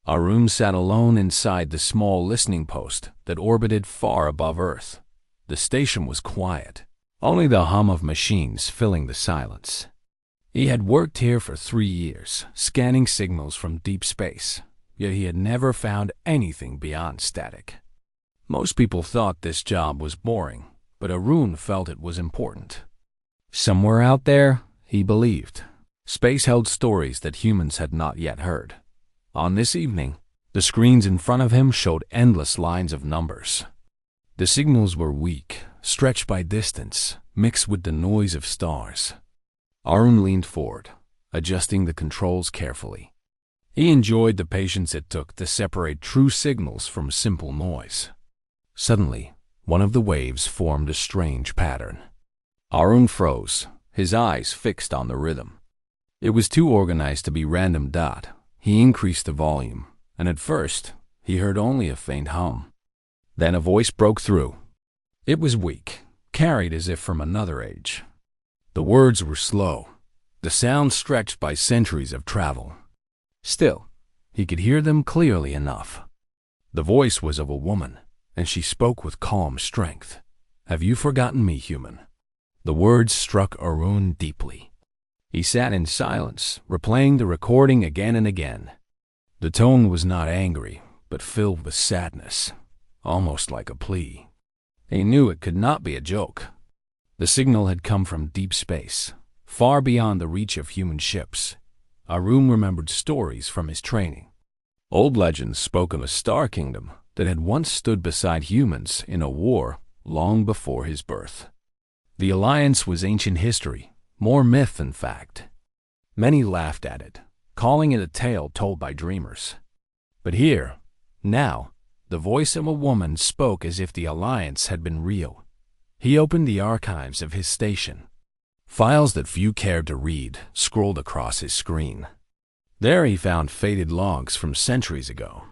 Arun sat alone inside the small listening post that orbited far above Earth. The station was quiet, only the hum of machines filling the silence. He had worked here for 3 years, scanning signals from deep space, yet he had never found anything beyond static. Most people thought this job was boring, but Arun felt it was important. Somewhere out there, he believed, space held stories that humans had not yet heard. On this evening, the screens in front of him showed endless lines of numbers. The signals were weak, stretched by distance, mixed with the noise of stars. Arun leaned forward, adjusting the controls carefully. He enjoyed the patience it took to separate true signals from simple noise. Suddenly, one of the waves formed a strange pattern. Arun froze, his eyes fixed on the rhythm. It was too organized to be random dot. He increased the volume, and at first, he heard only a faint hum. Then a voice broke through. It was weak, carried as if from another age. The words were slow, the sound stretched by centuries of travel. Still, he could hear them clearly enough. The voice was of a woman, and she spoke with calm strength. "Have you forgotten me, human?" The words struck Arun deeply. He sat in silence, replaying the recording again and again. The tone was not angry, but filled with sadness, almost like a plea. He knew it could not be a joke. The signal had come from deep space, far beyond the reach of human ships. Arun remembered stories from his training. Old legends spoke of a star kingdom that had once stood beside humans in a war long before his birth. The alliance was ancient history, more myth than fact. Many laughed at it, calling it a tale told by dreamers. But here, now, the voice of a woman spoke as if the alliance had been real. He opened the archives of his station. Files that few cared to read scrolled across his screen. There he found faded logs from centuries ago.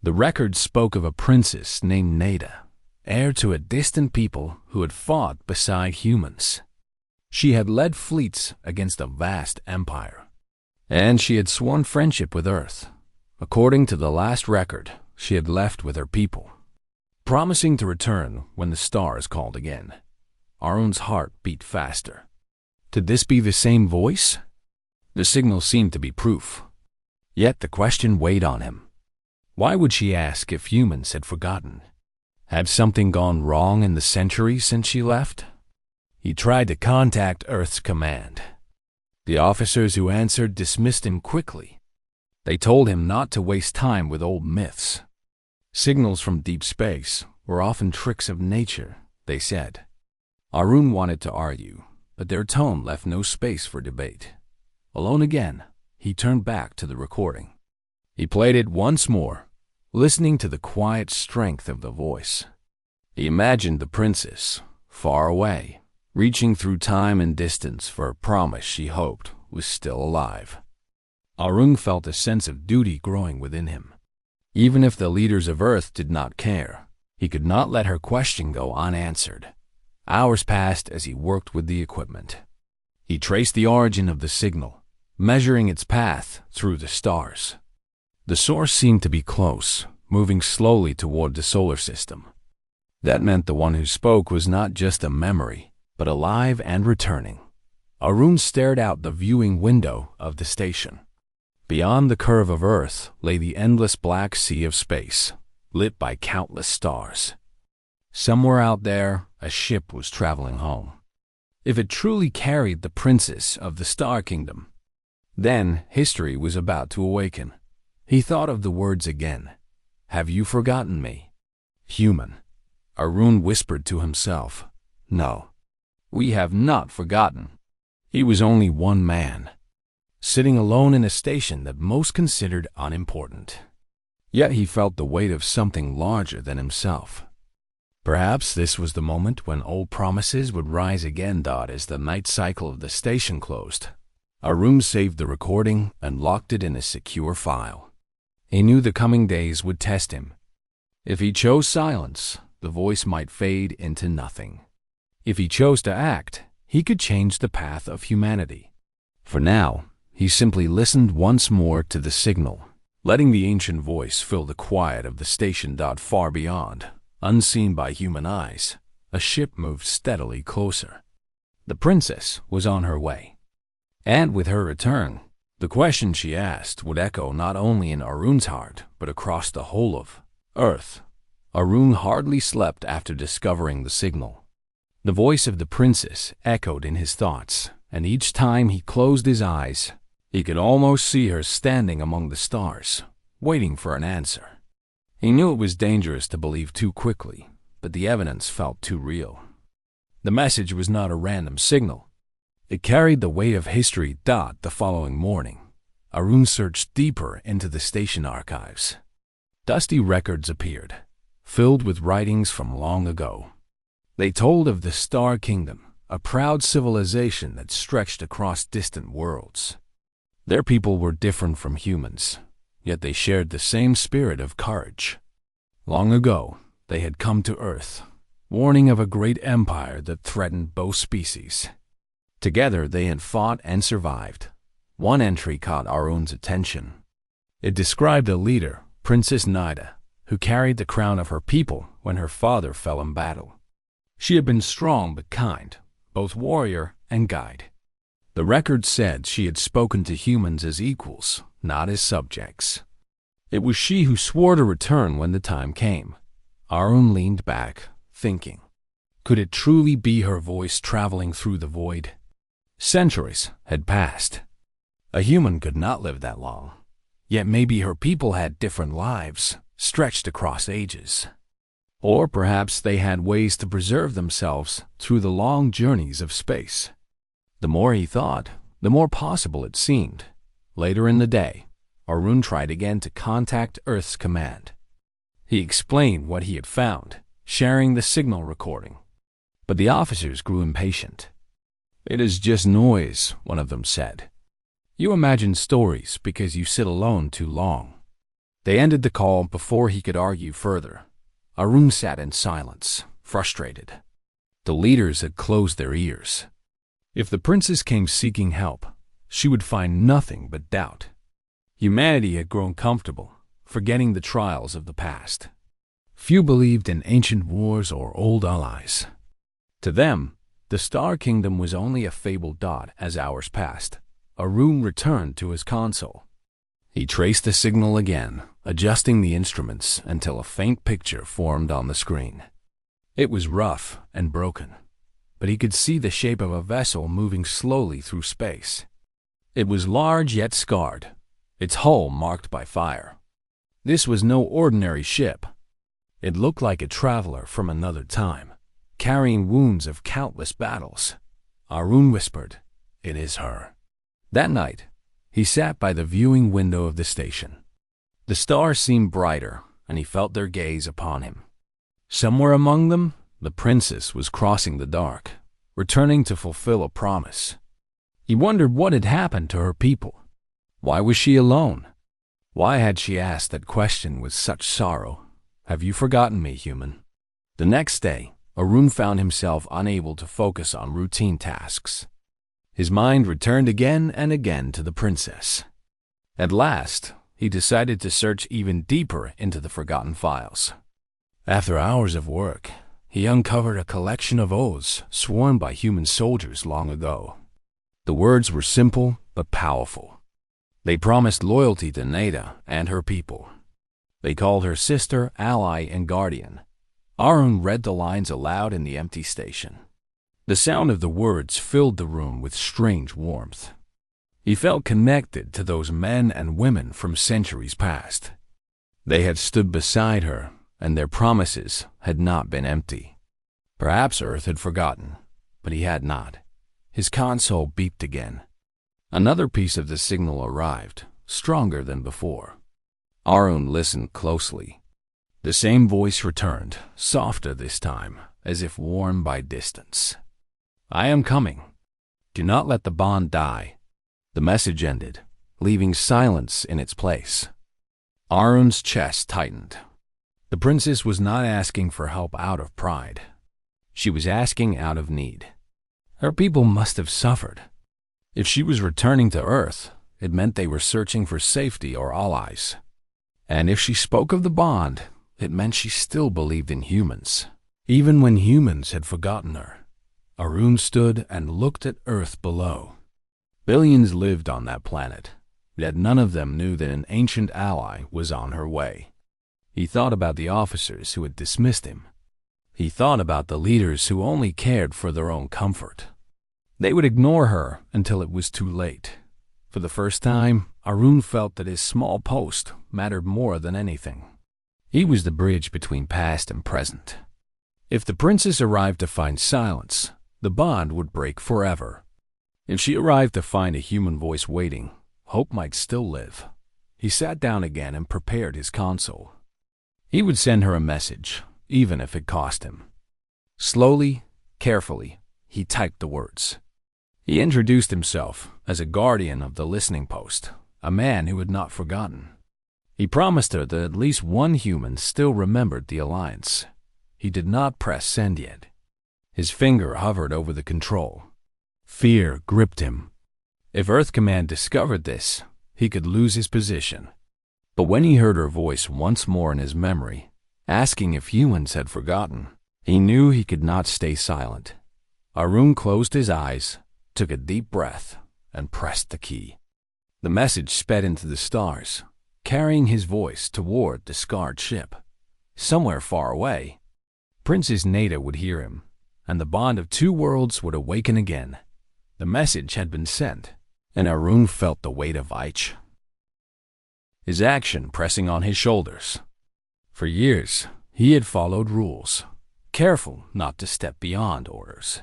The records spoke of a princess named Nada, heir to a distant people who had fought beside humans. She had led fleets against a vast empire, and she had sworn friendship with Earth. According to the last record, she had left with her people, promising to return when the stars called again. Arun's heart beat faster. Could this be the same voice? The signal seemed to be proof. Yet the question weighed on him. Why would she ask if humans had forgotten? Had something gone wrong in the century since she left? He tried to contact Earth's command. The officers who answered dismissed him quickly. They told him not to waste time with old myths. Signals from deep space were often tricks of nature, they said. Arun wanted to argue, but their tone left no space for debate. Alone again, he turned back to the recording. He played it once more, listening to the quiet strength of the voice. He imagined the princess, far away, reaching through time and distance for a promise she hoped was still alive. Arun felt a sense of duty growing within him. Even if the leaders of Earth did not care, he could not let her question go unanswered. Hours passed as he worked with the equipment. He traced the origin of the signal, measuring its path through the stars. The source seemed to be close, moving slowly toward the solar system. That meant the one who spoke was not just a memory, but alive and returning. Arun stared out the viewing window of the station. Beyond the curve of Earth lay the endless black sea of space, lit by countless stars. Somewhere out there, a ship was traveling home. If it truly carried the princess of the Star Kingdom, then history was about to awaken. He thought of the words again. "Have you forgotten me, human?" Arun whispered to himself. No, we have not forgotten. He was only one man, sitting alone in a station that most considered unimportant. Yet he felt the weight of something larger than himself. Perhaps this was the moment when old promises would rise again. As the night cycle of the station closed, Arun saved the recording and locked it in a secure file. He knew the coming days would test him. If he chose silence, the voice might fade into nothing. If he chose to act, he could change the path of humanity. For now, he simply listened once more to the signal, letting the ancient voice fill the quiet of the station. Far beyond, unseen by human eyes, a ship moved steadily closer. The princess was on her way. And with her return, the question she asked would echo not only in Arun's heart, but across the whole of Earth. Arun hardly slept after discovering the signal. The voice of the princess echoed in his thoughts, and each time he closed his eyes, he could almost see her standing among the stars, waiting for an answer. He knew it was dangerous to believe too quickly, but the evidence felt too real. The message was not a random signal. It carried the weight of history. The following morning, Arun searched deeper into the station archives. Dusty records appeared, filled with writings from long ago. They told of the Star Kingdom, a proud civilization that stretched across distant worlds. Their people were different from humans, yet they shared the same spirit of courage. Long ago, they had come to Earth, warning of a great empire that threatened both species. Together they had fought and survived. One entry caught Arun's attention. It described a leader, Princess Nida, who carried the crown of her people when her father fell in battle. She had been strong but kind, both warrior and guide. The record said she had spoken to humans as equals, not as subjects. It was she who swore to return when the time came. Arun leaned back, thinking. Could it truly be her voice traveling through the void? Centuries had passed. A human could not live that long. Yet maybe her people had different lives, stretched across ages. Or perhaps they had ways to preserve themselves through the long journeys of space. The more he thought, the more possible it seemed. Later in the day, Arun tried again to contact Earth's command. He explained what he had found, sharing the signal recording. But the officers grew impatient. "It is just noise," one of them said. "You imagine stories because you sit alone too long." They ended the call before he could argue further. Arun sat in silence, frustrated. The leaders had closed their ears. If the princess came seeking help, she would find nothing but doubt. Humanity had grown comfortable, forgetting the trials of the past. Few believed in ancient wars or old allies. To them, the Star Kingdom was only a fable. As hours passed, Arun returned to his console. He traced the signal again, adjusting the instruments until a faint picture formed on the screen. It was rough and broken, but he could see the shape of a vessel moving slowly through space. It was large yet scarred, its hull marked by fire. This was no ordinary ship. It looked like a traveler from another time, carrying wounds of countless battles. Arun whispered, "It is her." That night, he sat by the viewing window of the station. The stars seemed brighter, and he felt their gaze upon him. Somewhere among them, the princess was crossing the dark, returning to fulfill a promise. He wondered what had happened to her people. Why was she alone? Why had she asked that question with such sorrow? "Have you forgotten me, human?" The next day, Arun found himself unable to focus on routine tasks. His mind returned again and again to the princess. At last, he decided to search even deeper into the forgotten files. After hours of work, he uncovered a collection of oaths sworn by human soldiers long ago. The words were simple but powerful. They promised loyalty to Neda and her people. They called her sister, ally, and guardian. Arun read the lines aloud in the empty station. The sound of the words filled the room with strange warmth. He felt connected to those men and women from centuries past. They had stood beside her, and their promises had not been empty. Perhaps Earth had forgotten, but he had not. His console beeped again. Another piece of the signal arrived, stronger than before. Arun listened closely. The same voice returned, softer this time, as if warned by distance. "I am coming. Do not let the bond die." The message ended, leaving silence in its place. Arun's chest tightened. The princess was not asking for help out of pride. She was asking out of need. Her people must have suffered. If she was returning to Earth, it meant they were searching for safety or allies. And if she spoke of the bond, it meant she still believed in humans. Even when humans had forgotten her, Arun stood and looked at Earth below. Billions lived on that planet, yet none of them knew that an ancient ally was on her way. He thought about the officers who had dismissed him. He thought about the leaders who only cared for their own comfort. They would ignore her until it was too late. For the first time, Arun felt that his small post mattered more than anything. He was the bridge between past and present. If the princess arrived to find silence, the bond would break forever. If she arrived to find a human voice waiting, hope might still live. He sat down again and prepared his console. He would send her a message, even if it cost him. Slowly, carefully, he typed the words. He introduced himself as a guardian of the listening post, a man who had not forgotten. He promised her that at least one human still remembered the alliance. He did not press send yet. His finger hovered over the control. Fear gripped him. If Earth Command discovered this, he could lose his position. But when he heard her voice once more in his memory, asking if humans had forgotten, he knew he could not stay silent. Arun closed his eyes, took a deep breath, and pressed the key. The message sped into the stars, carrying his voice toward the scarred ship. Somewhere far away, Princess Nada would hear him, and the bond of two worlds would awaken again. The message had been sent, and Arun felt the weight of Aich, his action pressing on his shoulders. For years, he had followed rules, careful not to step beyond orders.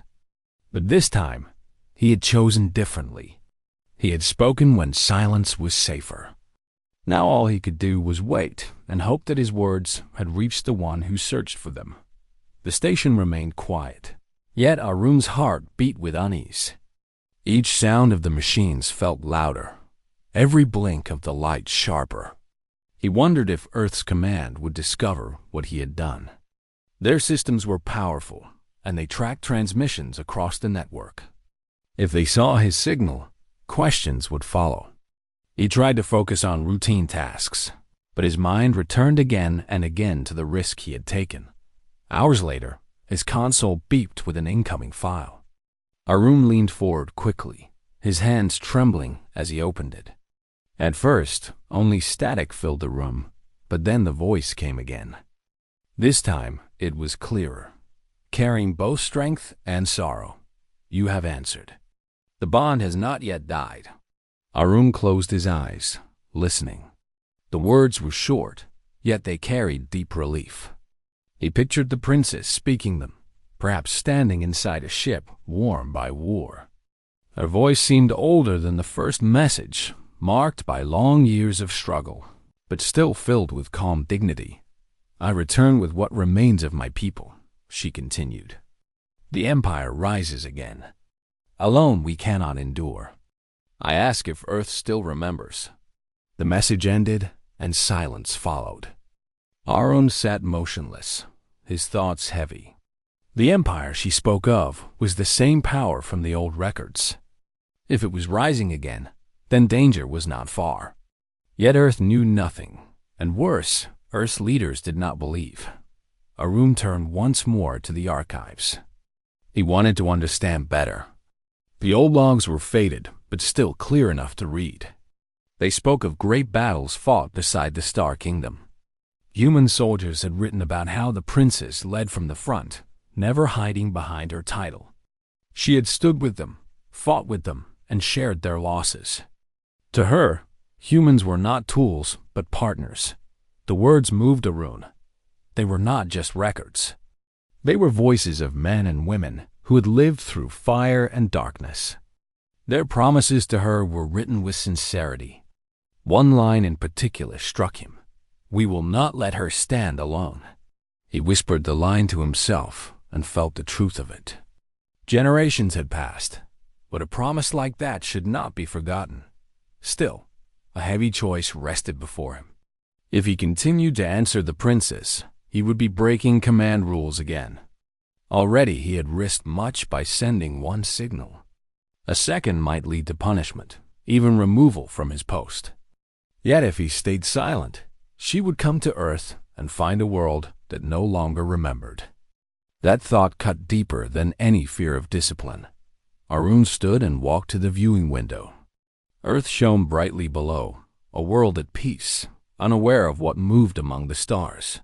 But this time, he had chosen differently. He had spoken when silence was safer. Now all he could do was wait and hope that his words had reached the one who searched for them. The station remained quiet, yet Arun's heart beat with unease. Each sound of the machines felt louder, every blink of the light sharper. He wondered if Earth's command would discover what he had done. Their systems were powerful, and they tracked transmissions across the network. If they saw his signal, questions would follow. He tried to focus on routine tasks, but his mind returned again and again to the risk he had taken. Hours later, his console beeped with an incoming file. Arun leaned forward quickly, his hands trembling as he opened it. At first, only static filled the room, but then the voice came again. This time, it was clearer, carrying both strength and sorrow. You have answered. The bond has not yet died. Arun closed his eyes, listening. The words were short, yet they carried deep relief. He pictured the princess speaking them, perhaps standing inside a ship worn by war. Her voice seemed older than the first message, marked by long years of struggle, but still filled with calm dignity. I return with what remains of my people, she continued. The empire rises again. Alone we cannot endure. I ask if Earth still remembers. The message ended, and silence followed. Arun sat motionless, his thoughts heavy. The empire she spoke of was the same power from the old records. If it was rising again, then danger was not far. Yet Earth knew nothing, and worse, Earth's leaders did not believe. Arun turned once more to the archives. He wanted to understand better. The old logs were faded, but still clear enough to read. They spoke of great battles fought beside the Star Kingdom. Human soldiers had written about how the princess led from the front, never hiding behind her title. She had stood with them, fought with them, and shared their losses. To her, humans were not tools, but partners. The words moved Arun. They were not just records. They were voices of men and women who had lived through fire and darkness. Their promises to her were written with sincerity. One line in particular struck him. We will not let her stand alone. He whispered the line to himself and felt the truth of it. Generations had passed, but a promise like that should not be forgotten. Still, a heavy choice rested before him. If he continued to answer the princess, he would be breaking command rules again. Already he had risked much by sending one signal. A second might lead to punishment, even removal from his post. Yet if he stayed silent, she would come to Earth and find a world that no longer remembered. That thought cut deeper than any fear of discipline. Arun stood and walked to the viewing window. Earth shone brightly below, a world at peace, unaware of what moved among the stars.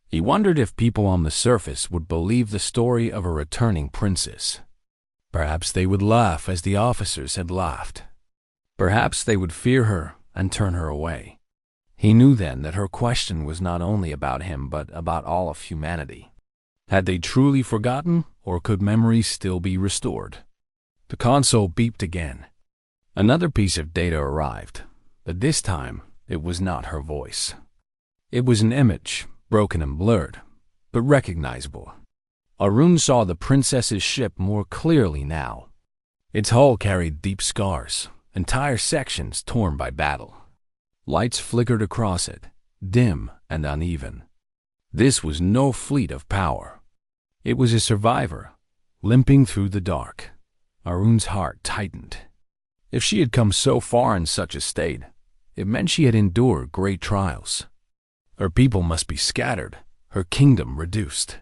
He wondered if people on the surface would believe the story of a returning princess. Perhaps they would laugh as the officers had laughed. Perhaps they would fear her and turn her away. He knew then that her question was not only about him but about all of humanity. Had they truly forgotten, or could memories still be restored? The console beeped again. Another piece of data arrived, but this time it was not her voice. It was an image, broken and blurred, but recognizable. Arun saw the princess's ship more clearly now. Its hull carried deep scars, entire sections torn by battle. Lights flickered across it, dim and uneven. This was no fleet of power. It was a survivor, limping through the dark. Arun's heart tightened. If she had come so far in such a state, it meant she had endured great trials. Her people must be scattered, her kingdom reduced.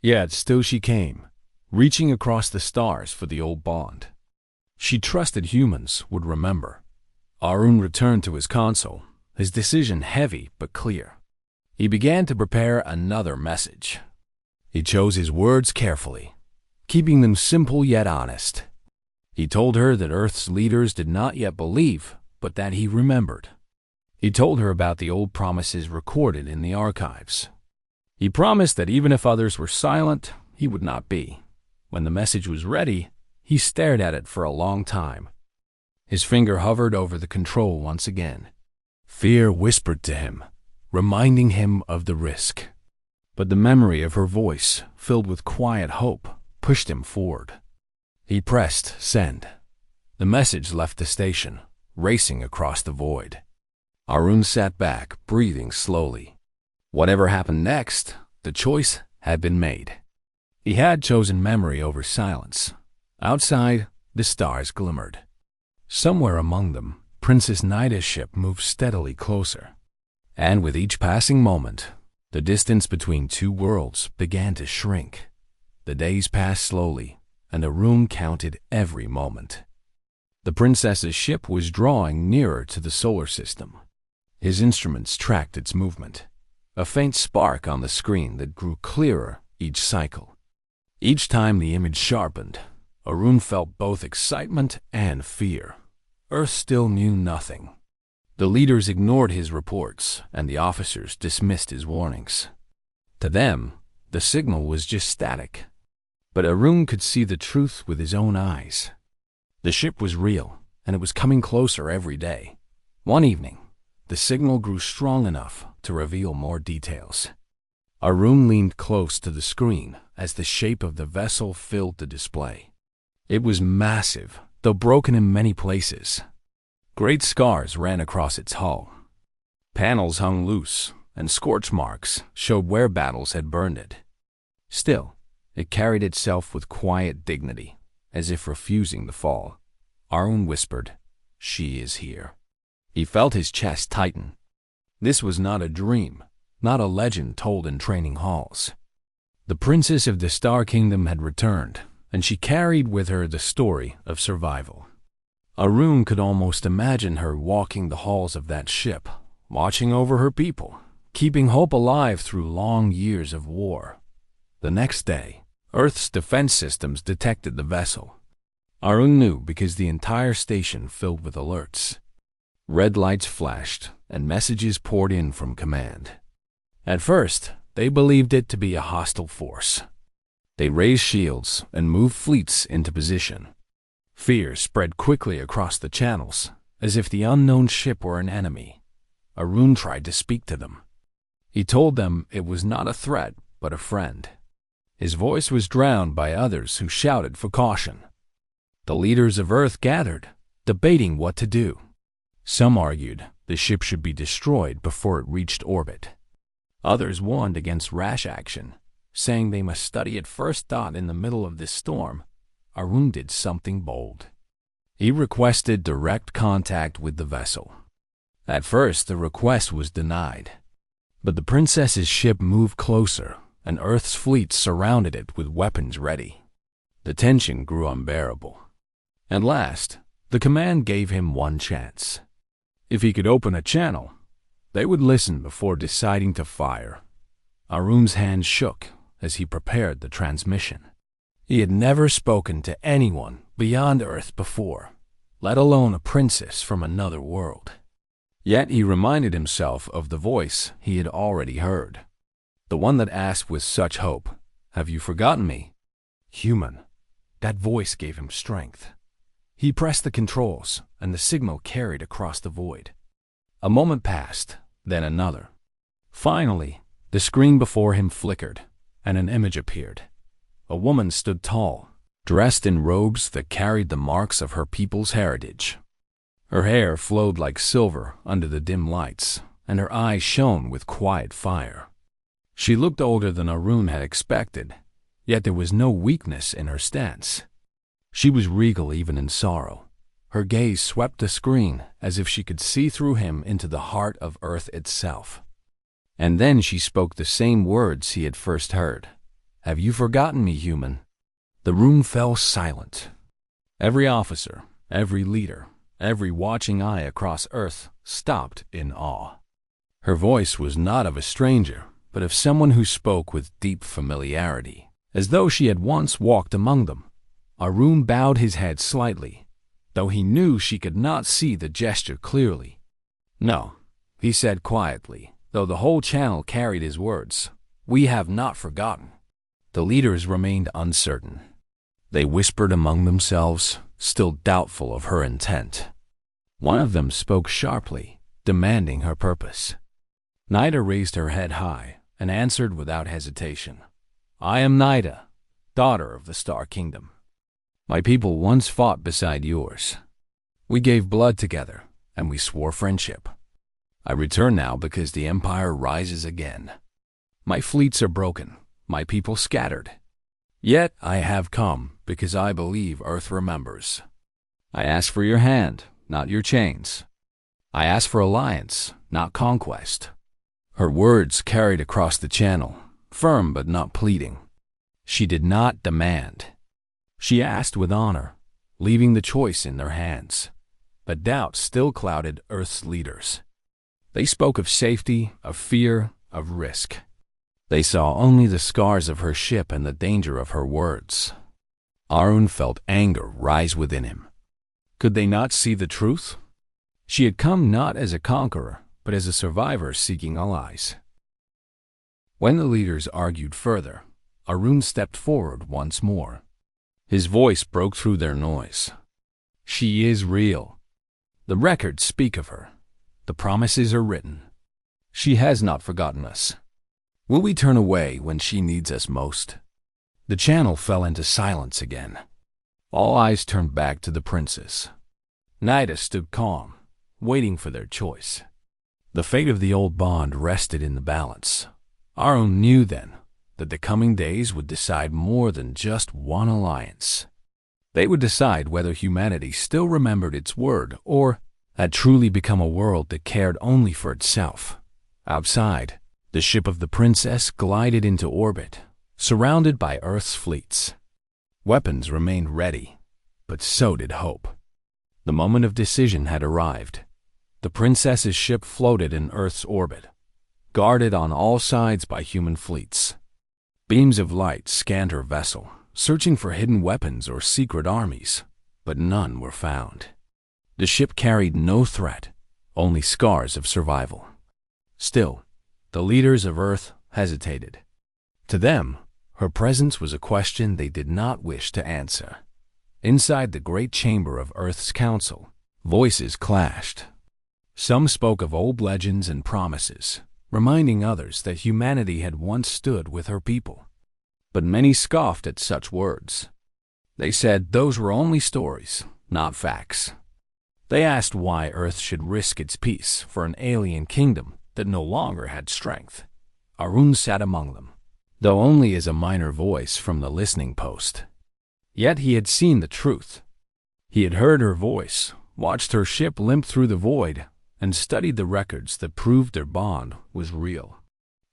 Yet still she came, reaching across the stars for the old bond. She trusted humans would remember. Arun returned to his console, his decision heavy but clear. He began to prepare another message. He chose his words carefully, keeping them simple yet honest. He told her that Earth's leaders did not yet believe, but that he remembered. He told her about the old promises recorded in the archives. He promised that even if others were silent, he would not be. When the message was ready, he stared at it for a long time. His finger hovered over the control once again. Fear whispered to him, reminding him of the risk. But the memory of her voice, filled with quiet hope, pushed him forward. He pressed send. The message left the station, racing across the void. Arun sat back, breathing slowly. Whatever happened next, the choice had been made. He had chosen memory over silence. Outside, the stars glimmered. Somewhere among them, Princess Nida's ship moved steadily closer. And with each passing moment, the distance between two worlds began to shrink. The days passed slowly, and Arun counted every moment. The princess's ship was drawing nearer to the solar system. His instruments tracked its movement, a faint spark on the screen that grew clearer each cycle. Each time the image sharpened, Arun felt both excitement and fear. Earth still knew nothing. The leaders ignored his reports, and the officers dismissed his warnings. To them, the signal was just static. But Arun could see the truth with his own eyes. The ship was real, and it was coming closer every day. One evening, the signal grew strong enough to reveal more details. Arun leaned close to the screen as the shape of the vessel filled the display. It was massive, though broken in many places. Great scars ran across its hull. Panels hung loose, and scorch marks showed where battles had burned it. Still, it carried itself with quiet dignity, as if refusing to fall. Arun whispered, "She is here." He felt his chest tighten. This was not a dream, not a legend told in training halls. The princess of the Star Kingdom had returned, and she carried with her the story of survival. Arun could almost imagine her walking the halls of that ship, watching over her people, keeping hope alive through long years of war. The next day, Earth's defense systems detected the vessel. Arun knew because the entire station filled with alerts. Red lights flashed, and messages poured in from command. At first, they believed it to be a hostile force. They raised shields and moved fleets into position. Fear spread quickly across the channels, as if the unknown ship were an enemy. Arun tried to speak to them. He told them it was not a threat, but a friend. His voice was drowned by others who shouted for caution. The leaders of Earth gathered, debating what to do. Some argued the ship should be destroyed before it reached orbit. Others warned against rash action, saying they must study at first thought in the middle of this storm. Arun did something bold. He requested direct contact with the vessel. At first, the request was denied. But the princess's ship moved closer, and Earth's fleet surrounded it with weapons ready. The tension grew unbearable. At last, the command gave him one chance. If he could open a channel, they would listen before deciding to fire. Arun's hand shook as he prepared the transmission. He had never spoken to anyone beyond Earth before, let alone a princess from another world. Yet he reminded himself of the voice he had already heard, the one that asked with such hope, "Have you forgotten me?" Human. That voice gave him strength. He pressed the controls, and the signal carried across the void. A moment passed, then another. Finally, the screen before him flickered, and an image appeared. A woman stood tall, dressed in robes that carried the marks of her people's heritage. Her hair flowed like silver under the dim lights, and her eyes shone with quiet fire. She looked older than Arun had expected, yet there was no weakness in her stance. She was regal even in sorrow. Her gaze swept the screen as if she could see through him into the heart of Earth itself. And then she spoke the same words he had first heard. "Have you forgotten me, human?" The room fell silent. Every officer, every leader, every watching eye across Earth stopped in awe. Her voice was not of a stranger, but of someone who spoke with deep familiarity, as though she had once walked among them. Arun bowed his head slightly, though he knew she could not see the gesture clearly. "No," he said quietly, though the whole channel carried his words. "We have not forgotten." The leaders remained uncertain. They whispered among themselves, still doubtful of her intent. One of them spoke sharply, demanding her purpose. Nida raised her head high and answered without hesitation. "I am Nida, daughter of the Star Kingdom. My people once fought beside yours. We gave blood together, and we swore friendship. I return now because the Empire rises again. My fleets are broken, my people scattered. Yet I have come because I believe Earth remembers. I ask for your hand, not your chains. I ask for alliance, not conquest." Her words carried across the channel, firm but not pleading. She did not demand. She asked with honor, leaving the choice in their hands. But doubt still clouded Earth's leaders. They spoke of safety, of fear, of risk. They saw only the scars of her ship and the danger of her words. Arun felt anger rise within him. Could they not see the truth? She had come not as a conqueror, but as a survivor seeking allies. When the leaders argued further, Arun stepped forward once more. His voice broke through their noise. "She is real. The records speak of her. The promises are written. She has not forgotten us. Will we turn away when she needs us most?" The channel fell into silence again. All eyes turned back to the princess. Nida stood calm, waiting for their choice. The fate of the old bond rested in the balance. Arun knew then that the coming days would decide more than just one alliance. They would decide whether humanity still remembered its word or had truly become a world that cared only for itself. Outside, the ship of the princess glided into orbit, surrounded by Earth's fleets. Weapons remained ready, but so did hope. The moment of decision had arrived. The princess's ship floated in Earth's orbit, guarded on all sides by human fleets. Beams of light scanned her vessel, searching for hidden weapons or secret armies, but none were found. The ship carried no threat, only scars of survival. Still, the leaders of Earth hesitated. To them, her presence was a question they did not wish to answer. Inside the great chamber of Earth's council, voices clashed. Some spoke of old legends and promises, reminding others that humanity had once stood with her people. But many scoffed at such words. They said those were only stories, not facts. They asked why Earth should risk its peace for an alien kingdom that no longer had strength. Arun sat among them, though only as a minor voice from the listening post. Yet he had seen the truth. He had heard her voice, watched her ship limp through the void, and studied the records that proved their bond was real.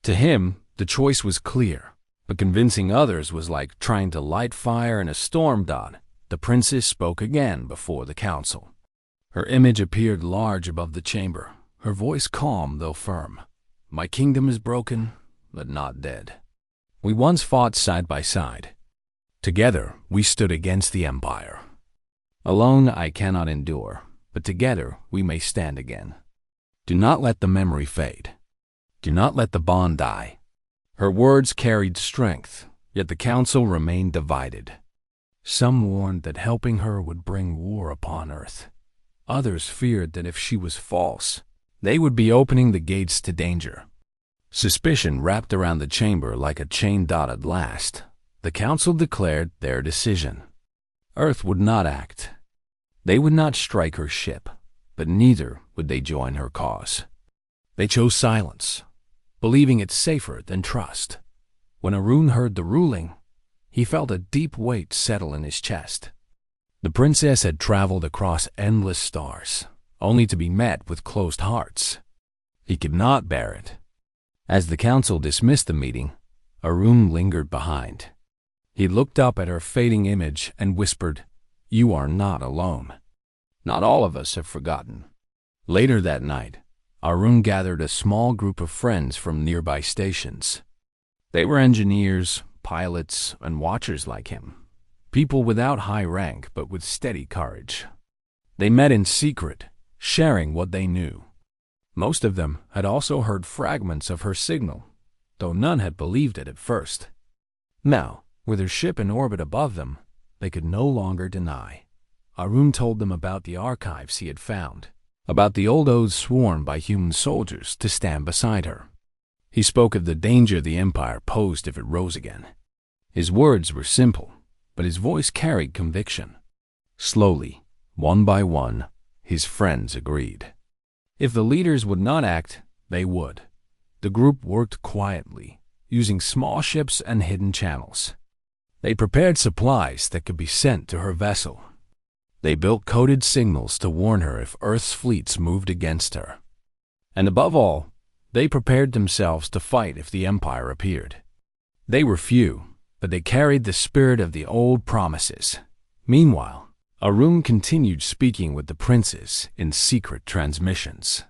To him, the choice was clear, but convincing others was like trying to light fire in a storm. The princess spoke again before the council. Her image appeared large above the chamber, her voice calm though firm. My kingdom is broken, but not dead. We once fought side by side. Together, we stood against the empire. Alone, I cannot endure, but together we may stand again. Do not let the memory fade. Do not let the bond die. Her words carried strength, yet the council remained divided. Some warned that helping her would bring war upon Earth. Others feared that if she was false, they would be opening the gates to danger. Suspicion wrapped around the chamber like a chain. At last, the council declared their decision. Earth would not act. They would not strike her ship, but neither would they join her cause. They chose silence, believing it safer than trust. When Arun heard the ruling, he felt a deep weight settle in his chest. The princess had traveled across endless stars, only to be met with closed hearts. He could not bear it. As the council dismissed the meeting, Arun lingered behind. He looked up at her fading image and whispered, "You are not alone. Not all of us have forgotten." Later that night, Arun gathered a small group of friends from nearby stations. They were engineers, pilots, and watchers like him, people without high rank but with steady courage. They met in secret, sharing what they knew. Most of them had also heard fragments of her signal, though none had believed it at first. Now, with her ship in orbit above them, they could no longer deny. Arun told them about the archives he had found, about the old oaths sworn by human soldiers to stand beside her. He spoke of the danger the Empire posed if it rose again. His words were simple, but his voice carried conviction. Slowly, one by one, his friends agreed. If the leaders would not act, they would. The group worked quietly, using small ships and hidden channels. They prepared supplies that could be sent to her vessel. They built coded signals to warn her if Earth's fleets moved against her. And above all, they prepared themselves to fight if the Empire appeared. They were few, but they carried the spirit of the old promises. Meanwhile, Arun continued speaking with the princess in secret transmissions.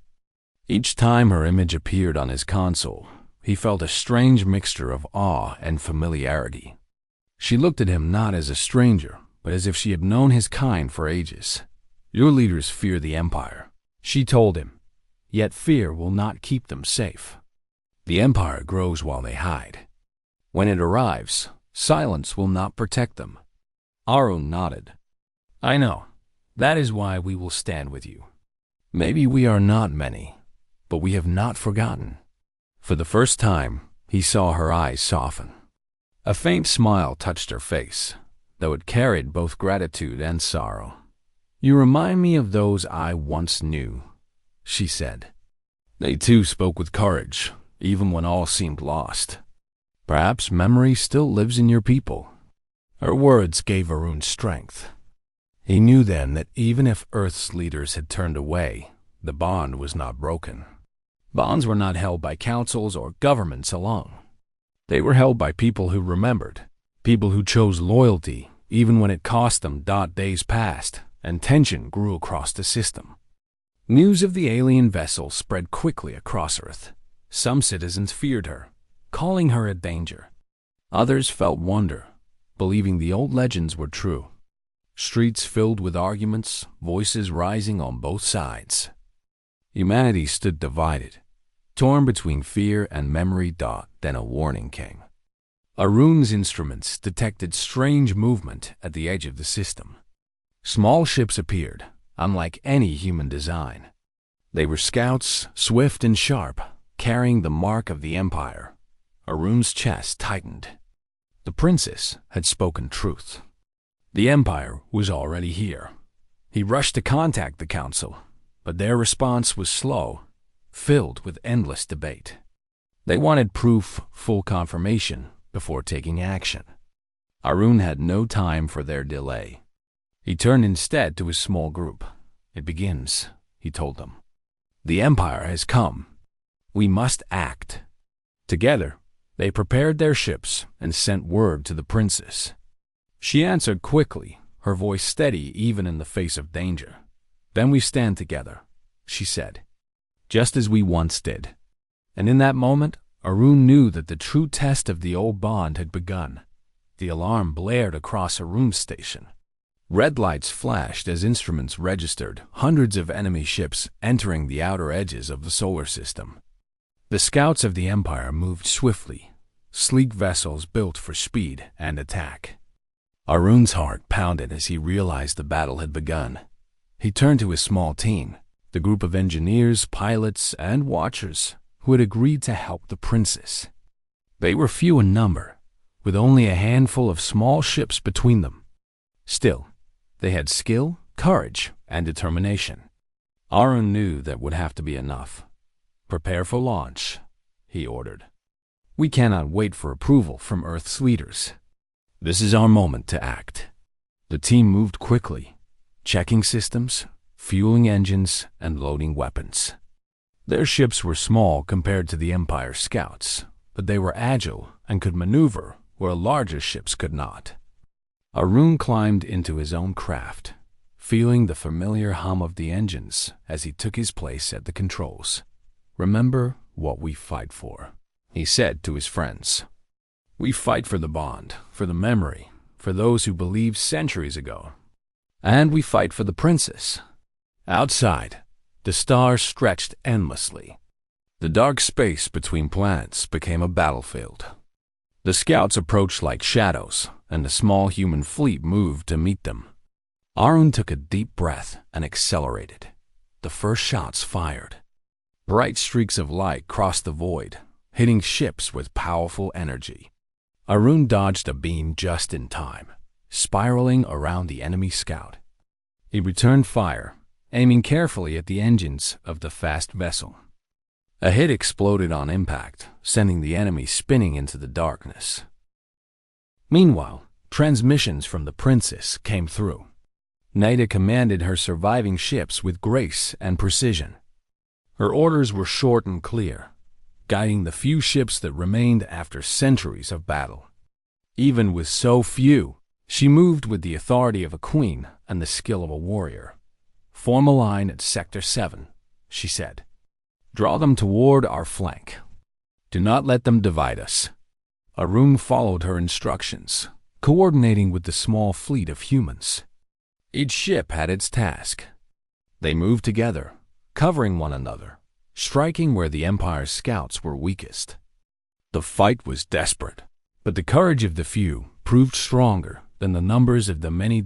Each time her image appeared on his console, he felt a strange mixture of awe and familiarity. She looked at him not as a stranger, but as if she had known his kind for ages. "Your leaders fear the Empire," she told him, "yet fear will not keep them safe. The Empire grows while they hide. When it arrives, silence will not protect them." Arun nodded. "I know. That is why we will stand with you. Maybe we are not many, but we have not forgotten." For the first time, he saw her eyes soften. A faint smile touched her face, though it carried both gratitude and sorrow. "You remind me of those I once knew," she said. "They too spoke with courage, even when all seemed lost. Perhaps memory still lives in your people." Her words gave Arun strength. He knew then that even if Earth's leaders had turned away, the bond was not broken. Bonds were not held by councils or governments alone. They were held by people who remembered, people who chose loyalty even when it cost them. Days passed, and tension grew across the system. News of the alien vessel spread quickly across Earth. Some citizens feared her, calling her a danger. Others felt wonder, believing the old legends were true. Streets filled with arguments, voices rising on both sides. Humanity stood divided, torn between fear and memory. Then a warning came. Arun's instruments detected strange movement at the edge of the system. Small ships appeared, unlike any human design. They were scouts, swift and sharp, carrying the mark of the Empire. Arun's chest tightened. The princess had spoken truth. The Empire was already here. He rushed to contact the council, but their response was slow, filled with endless debate. They wanted proof, full confirmation, before taking action. Arun had no time for their delay. He turned instead to his small group. "It begins," he told them. "The Empire has come. We must act." Together, they prepared their ships and sent word to the princess. She answered quickly, her voice steady even in the face of danger. "Then we stand together," she said, "just as we once did." And in that moment, Arun knew that the true test of the old bond had begun. The alarm blared across Arun's station. Red lights flashed as instruments registered hundreds of enemy ships entering the outer edges of the solar system. The scouts of the Empire moved swiftly, sleek vessels built for speed and attack. Arun's heart pounded as he realized the battle had begun. He turned to his small team, the group of engineers, pilots, and watchers who had agreed to help the princess. They were few in number, with only a handful of small ships between them. Still, they had skill, courage, and determination. Arun knew that would have to be enough. "Prepare for launch," he ordered. "We cannot wait for approval from Earth's leaders. This is our moment to act." The team moved quickly, checking systems, fueling engines, and loading weapons. Their ships were small compared to the Empire's scouts, but they were agile and could maneuver where larger ships could not. Arun climbed into his own craft, feeling the familiar hum of the engines as he took his place at the controls. "Remember what we fight for," he said to his friends. "We fight for the bond, for the memory, for those who believed centuries ago. And we fight for the princess." Outside, the stars stretched endlessly. The dark space between planets became a battlefield. The scouts approached like shadows, and the small human fleet moved to meet them. Arun took a deep breath and accelerated. The first shots fired. Bright streaks of light crossed the void, hitting ships with powerful energy. Arun dodged a beam just in time, spiraling around the enemy scout. He returned fire, aiming carefully at the engines of the fast vessel. A hit exploded on impact, sending the enemy spinning into the darkness. Meanwhile, transmissions from the princess came through. Naida commanded her surviving ships with grace and precision. Her orders were short and clear, guiding the few ships that remained after centuries of battle. Even with so few, she moved with the authority of a queen and the skill of a warrior. "Form a line at Sector 7, she said. "Draw them toward our flank. Do not let them divide us." Arun followed her instructions, coordinating with the small fleet of humans. Each ship had its task. They moved together, covering one another, striking where the Empire's scouts were weakest. The fight was desperate, but the courage of the few proved stronger than the numbers of the many.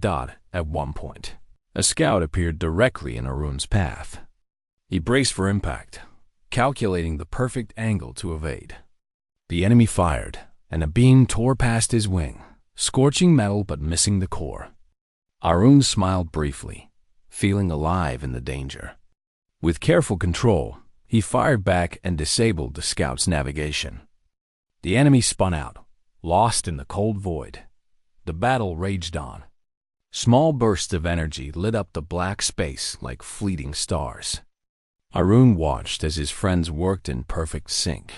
At one point, a scout appeared directly in Arun's path. He braced for impact, calculating the perfect angle to evade. The enemy fired, and a beam tore past his wing, scorching metal but missing the core. Arun smiled briefly, feeling alive in the danger. With careful control, he fired back and disabled the scout's navigation. The enemy spun out, lost in the cold void. The battle raged on. Small bursts of energy lit up the black space like fleeting stars. Arun watched as his friends worked in perfect sync.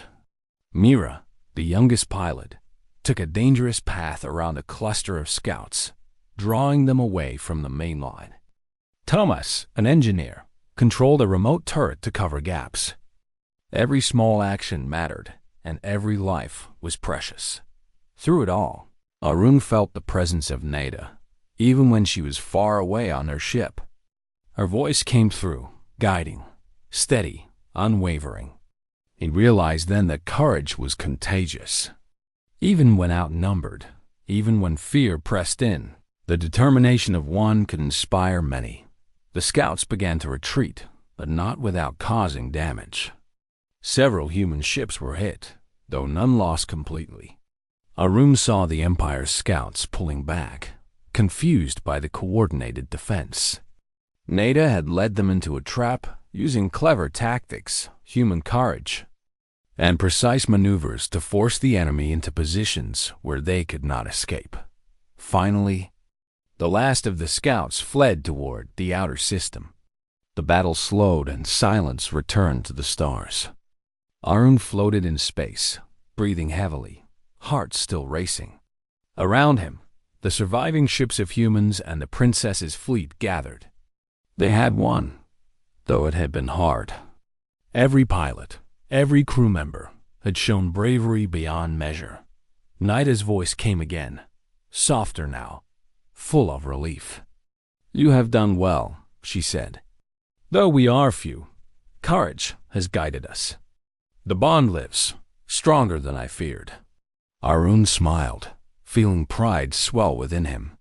Mira, the youngest pilot, took a dangerous path around a cluster of scouts, drawing them away from the main line. Thomas, an engineer, controlled a remote turret to cover gaps. Every small action mattered, and every life was precious. Through it all, Arun felt the presence of Naida, even when she was far away on her ship. Her voice came through, guiding, steady, unwavering. He realized then that courage was contagious. Even when outnumbered, even when fear pressed in, the determination of one could inspire many. The scouts began to retreat, but not without causing damage. Several human ships were hit, though none lost completely. Arun saw the Empire's scouts pulling back, confused by the coordinated defense. Naida had led them into a trap, using clever tactics, human courage, and precise maneuvers to force the enemy into positions where they could not escape. Finally, the last of the scouts fled toward the outer system. The battle slowed and silence returned to the stars. Arun floated in space, breathing heavily, heart still racing. Around him, the surviving ships of humans and the princess's fleet gathered. They had won, though it had been hard. Every pilot, every crew member, had shown bravery beyond measure. Nida's voice came again, softer now, full of relief. "You have done well," she said. "Though we are few, courage has guided us. The bond lives, stronger than I feared." Arun smiled, feeling pride swell within him.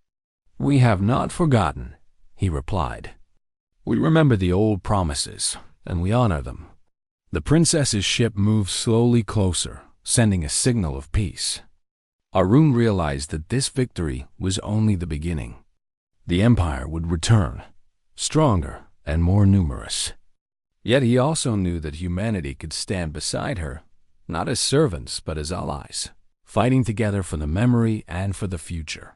"We have not forgotten," he replied. "We remember the old promises, and we honor them." The princess's ship moved slowly closer, sending a signal of peace. Arun realized that this victory was only the beginning. The Empire would return, stronger and more numerous. Yet he also knew that humanity could stand beside her, not as servants but as allies, fighting together for the memory and for the future.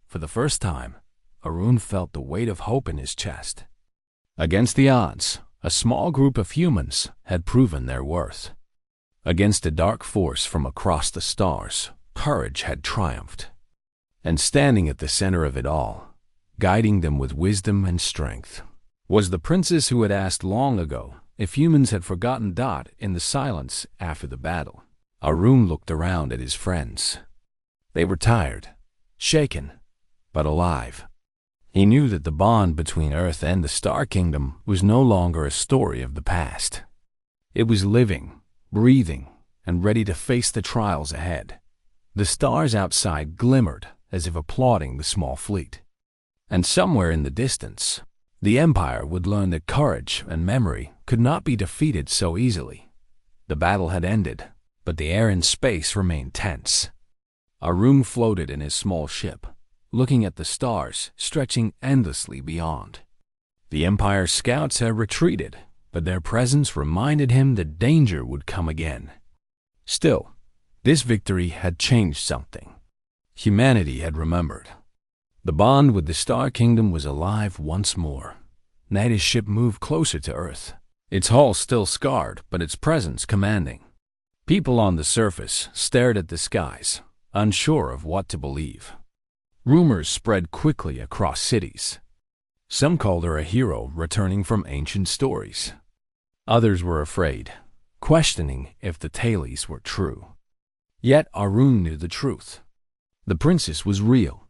For the first time, Arun felt the weight of hope in his chest. Against the odds, a small group of humans had proven their worth. Against a dark force from across the stars, courage had triumphed. And standing at the center of it all, guiding them with wisdom and strength, was the princess who had asked long ago if humans had forgotten Dot in the silence after the battle. Arun looked around at his friends. They were tired, shaken, but alive. He knew that the bond between Earth and the Star Kingdom was no longer a story of the past. It was living, breathing, and ready to face the trials ahead. The stars outside glimmered as if applauding the small fleet. And somewhere in the distance, the Empire would learn that courage and memory could not be defeated so easily. The battle had ended, but the air and space remained tense. Arun floated in his small ship, looking at the stars stretching endlessly beyond. The Empire's scouts had retreated, but their presence reminded him that danger would come again. Still, this victory had changed something. Humanity had remembered. The bond with the Star Kingdom was alive once more. Nida's ship moved closer to Earth, its hull still scarred, but its presence commanding. People on the surface stared at the skies, unsure of what to believe. Rumors spread quickly across cities. Some called her a hero returning from ancient stories. Others were afraid, questioning if the tales were true. Yet Arun knew the truth. The princess was real.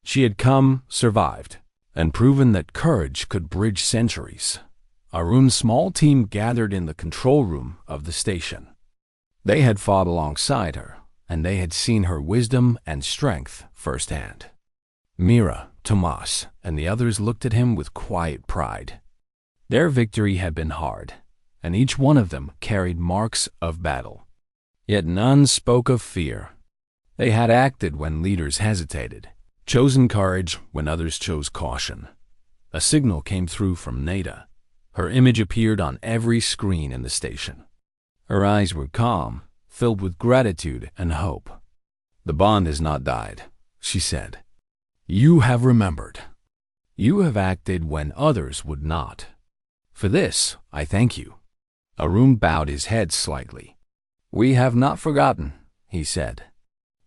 She had come, survived, and proven that courage could bridge centuries. Arun's small team gathered in the control room of the station. They had fought alongside her, and they had seen her wisdom and strength firsthand. Mira, Tomas, and the others looked at him with quiet pride. Their victory had been hard, and each one of them carried marks of battle. Yet none spoke of fear. They had acted when leaders hesitated, chosen courage when others chose caution. A signal came through from Nida. Her image appeared on every screen in the station. Her eyes were calm, filled with gratitude and hope. "The bond has not died," she said. "You have remembered. You have acted when others would not. For this, I thank you." Arun bowed his head slightly. "We have not forgotten," he said.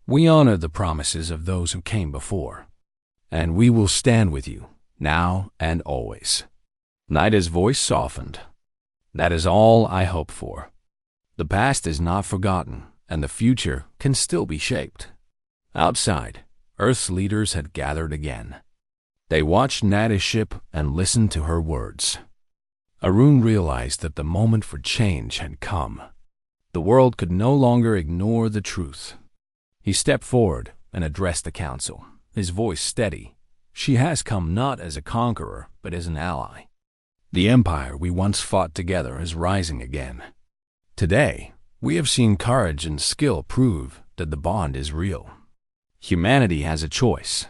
"We honor the promises of those who came before, and we will stand with you, now and always." Nida's voice softened. "That is all I hope for. The past is not forgotten, and the future can still be shaped." Outside, Earth's leaders had gathered again. They watched Nida's ship and listened to her words. Arun realized that the moment for change had come. The world could no longer ignore the truth. He stepped forward and addressed the council, his voice steady. "She has come not as a conqueror, but as an ally. The empire we once fought together is rising again. Today, we have seen courage and skill prove that the bond is real. Humanity has a choice.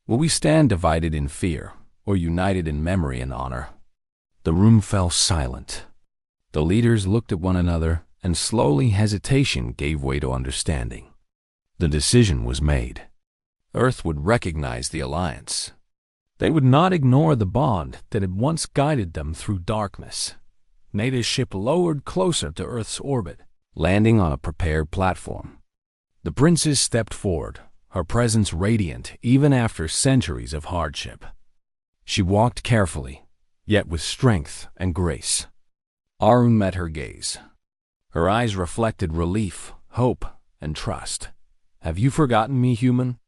Will we stand divided in fear or united in memory and honor?" The room fell silent. The leaders looked at one another, and slowly hesitation gave way to understanding. The decision was made. Earth would recognize the alliance. They would not ignore the bond that had once guided them through darkness. Nida's ship lowered closer to Earth's orbit, landing on a prepared platform. The princess stepped forward, her presence radiant even after centuries of hardship. She walked carefully, yet with strength and grace. Arun met her gaze. Her eyes reflected relief, hope, and trust. "Have you forgotten me, human?"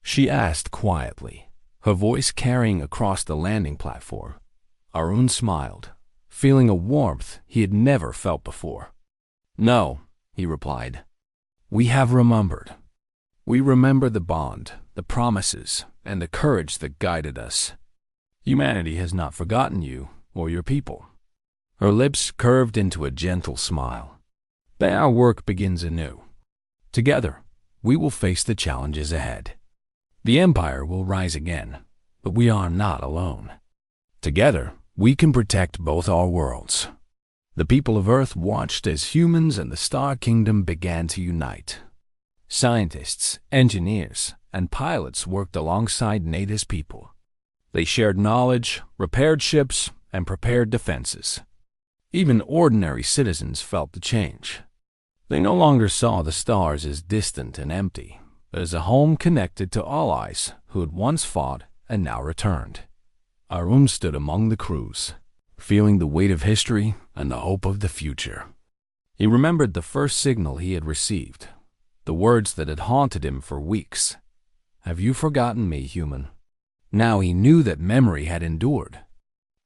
she asked quietly, her voice carrying across the landing platform. Arun smiled, feeling a warmth he had never felt before. "No," he replied. "We have remembered. We remember the bond, the promises, and the courage that guided us. Humanity has not forgotten you or your people." Her lips curved into a gentle smile. "But our work begins anew. Together, we will face the challenges ahead. The Empire will rise again, but we are not alone. Together, we can protect both our worlds." The people of Earth watched as humans and the Star Kingdom began to unite. Scientists, engineers, and pilots worked alongside Nada's people. They shared knowledge, repaired ships, and prepared defenses. Even ordinary citizens felt the change. They no longer saw the stars as distant and empty, but as a home connected to allies who had once fought and now returned. Arun stood among the crews, feeling the weight of history and the hope of the future. He remembered the first signal he had received, the words that had haunted him for weeks. "Have you forgotten me, human?" Now he knew that memory had endured.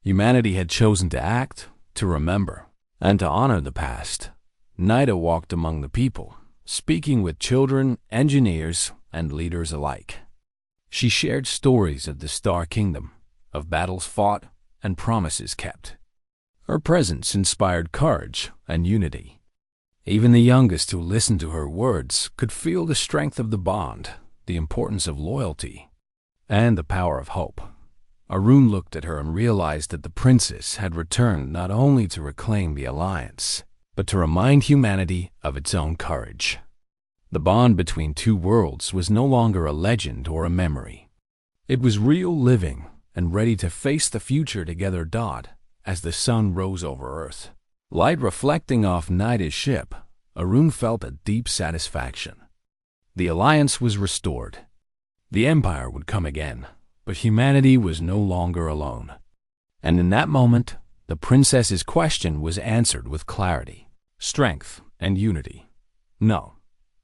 Humanity had chosen to act, to remember, and to honor the past. Nida walked among the people, speaking with children, engineers, and leaders alike. She shared stories of the Star Kingdom, of battles fought and promises kept. Her presence inspired courage and unity. Even the youngest who listened to her words could feel the strength of the bond, the importance of loyalty, and the power of hope. Arun looked at her and realized that the princess had returned not only to reclaim the alliance, but to remind humanity of its own courage. The bond between two worlds was no longer a legend or a memory. It was real living and ready to face the future together. As the sun rose over Earth, light reflecting off Nida's ship, Arun felt a deep satisfaction. The alliance was restored. The Empire would come again, but humanity was no longer alone. And in that moment, the princess's question was answered with clarity, strength, and unity. "No,"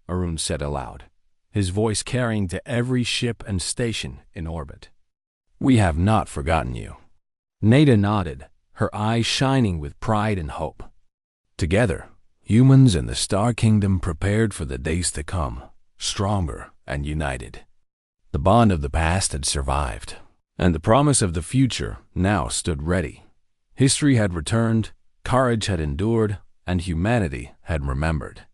Arun said aloud, his voice carrying to every ship and station in orbit. "We have not forgotten you." Nada nodded, her eyes shining with pride and hope. Together, humans and the Star Kingdom prepared for the days to come, stronger and united. The bond of the past had survived, and the promise of the future now stood ready. History had returned, courage had endured, and humanity had remembered.